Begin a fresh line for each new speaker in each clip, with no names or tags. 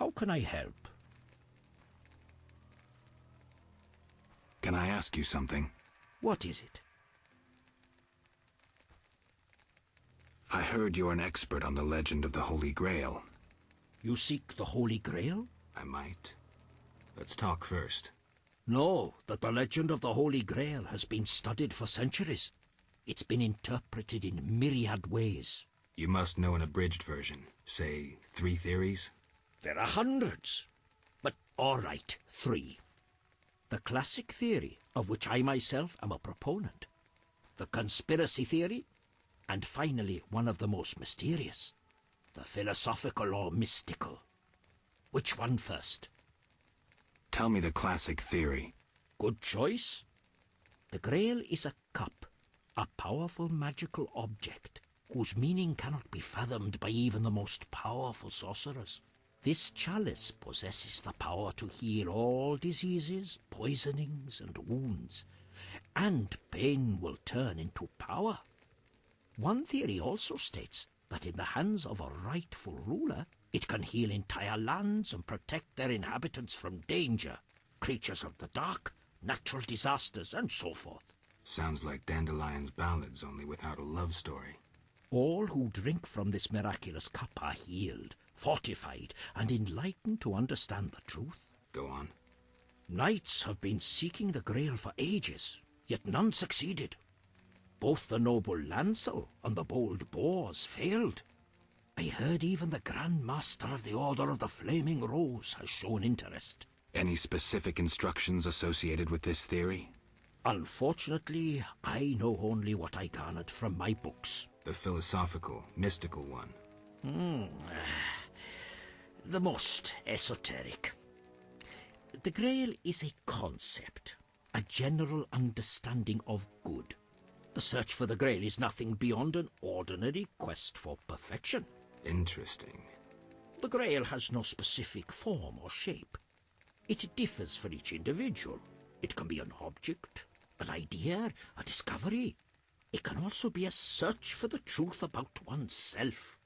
How can I help?
Can I ask you something?
What is it?
I heard you're an expert on the legend of the Holy Grail.
You seek the Holy Grail?
I might. Let's talk first.
Know that the legend of the Holy Grail has been studied for centuries. It's been interpreted in myriad ways.
You must know an abridged version. Say, 3 theories?
There are hundreds. But all right, 3. The classic theory, of which I myself am a proponent. The conspiracy theory. And finally, one of the most mysterious. The philosophical or mystical. Which one first?
Tell me the classic theory.
Good choice. The Grail is a cup, a powerful magical object, whose meaning cannot be fathomed by even the most powerful sorcerers. This chalice possesses the power to heal all diseases, poisonings, and wounds, and pain will turn into power. One theory also states that in the hands of a rightful ruler, it can heal entire lands and protect their inhabitants from danger, creatures of the dark, natural disasters, and so forth.
Sounds like Dandelion's ballads, only without a love story.
All who drink from this miraculous cup are healed, fortified, and enlightened to understand the truth.
Go on.
Knights have been seeking the Grail for ages, yet none succeeded. Both the noble Lancel and the bold Boars failed. I heard even the Grand Master of the Order of the Flaming Rose has shown interest.
Any specific instructions associated with this theory?
Unfortunately, I know only what I garnered from my books.
The philosophical, mystical one.
The most esoteric. The Grail is a concept, a general understanding of good. The search for the Grail is nothing beyond an ordinary quest for perfection.
Interesting.
The Grail has no specific form or shape. It differs for each individual. It can be an object, an idea, a discovery. It can also be a search for the truth about oneself.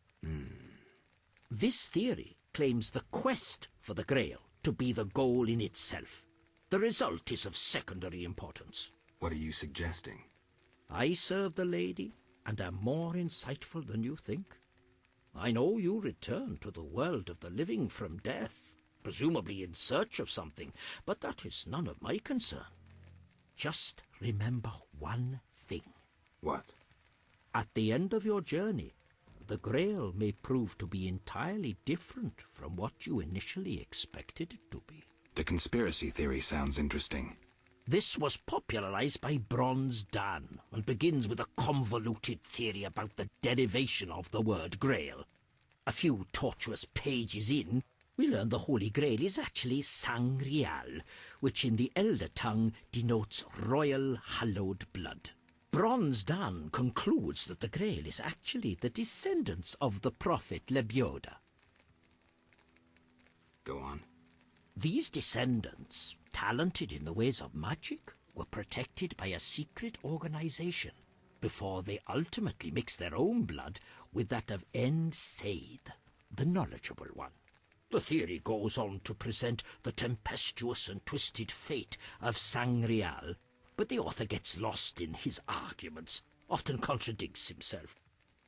This theory claims the quest for the Grail to be the goal in itself. The result is of secondary importance.
What are you suggesting?
I serve the lady, and am more insightful than you think. I know you return to the world of the living from death, presumably in search of something, but that is none of my concern. Just remember one thing.
What?
At the end of your journey, the Grail may prove to be entirely different from what you initially expected it to be.
The conspiracy theory sounds interesting.
This was popularized by Bronze Dan and begins with a convoluted theory about the derivation of the word Grail. A few tortuous pages in, we learn the Holy Grail is actually Sangreal, which in the Elder tongue denotes royal hallowed blood. Bronze Dan concludes that the Grail is actually the descendants of the prophet Lebioda.
Go on.
These descendants, talented in the ways of magic, were protected by a secret organization before they ultimately mixed their own blood with that of Said, the knowledgeable one. The theory goes on to present the tempestuous and twisted fate of Sangreal, but the author gets lost in his arguments, often contradicts himself.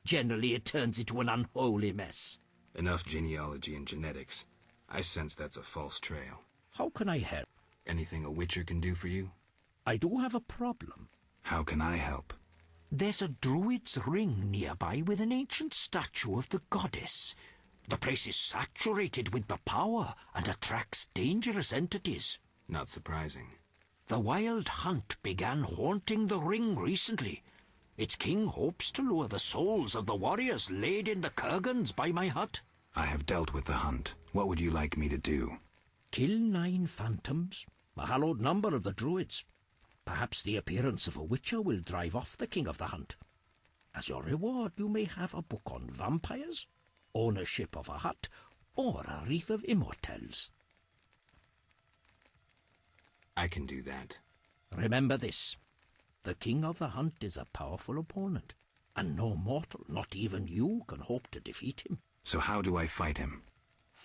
Generally, it turns into an unholy mess.
Enough genealogy and genetics. I sense that's a false trail.
How can I help?
Anything a witcher can do for you?
I do have a problem.
How can I help?
There's a druid's ring nearby with an ancient statue of the goddess. The place is saturated with the power and attracts dangerous entities.
Not surprising.
The Wild Hunt began haunting the ring recently. Its king hopes to lure the souls of the warriors laid in the kurgans by my hut.
I have dealt with the hunt. What would you like me to do?
Kill 9 phantoms, a hallowed number of the druids. Perhaps the appearance of a witcher will drive off the king of the hunt. As your reward, you may have a book on vampires, ownership of a hut, or a wreath of immortelles.
I can do that.
Remember this. The king of the hunt is a powerful opponent, and no mortal, not even you, can hope to defeat him.
So how do I fight him?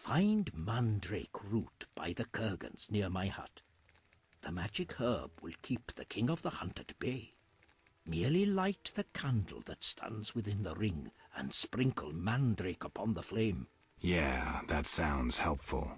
Find mandrake root by the kurgans near my hut. The magic herb will keep the king of the hunt at bay. Merely light the candle that stands within the ring and sprinkle mandrake upon the flame.
Yeah, that sounds helpful.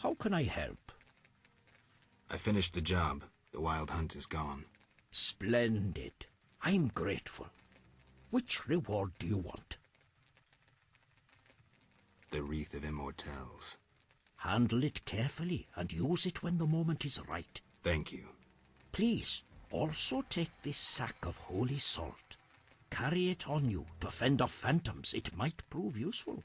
How can I help?
I finished the job. The wild hunt is gone.
Splendid. I'm grateful. Which reward do you want?
The Wreath of Immortelles.
Handle it carefully and use it when the moment is right.
Thank you.
Please, also take this sack of holy salt. Carry it on you to fend off phantoms. It might prove useful.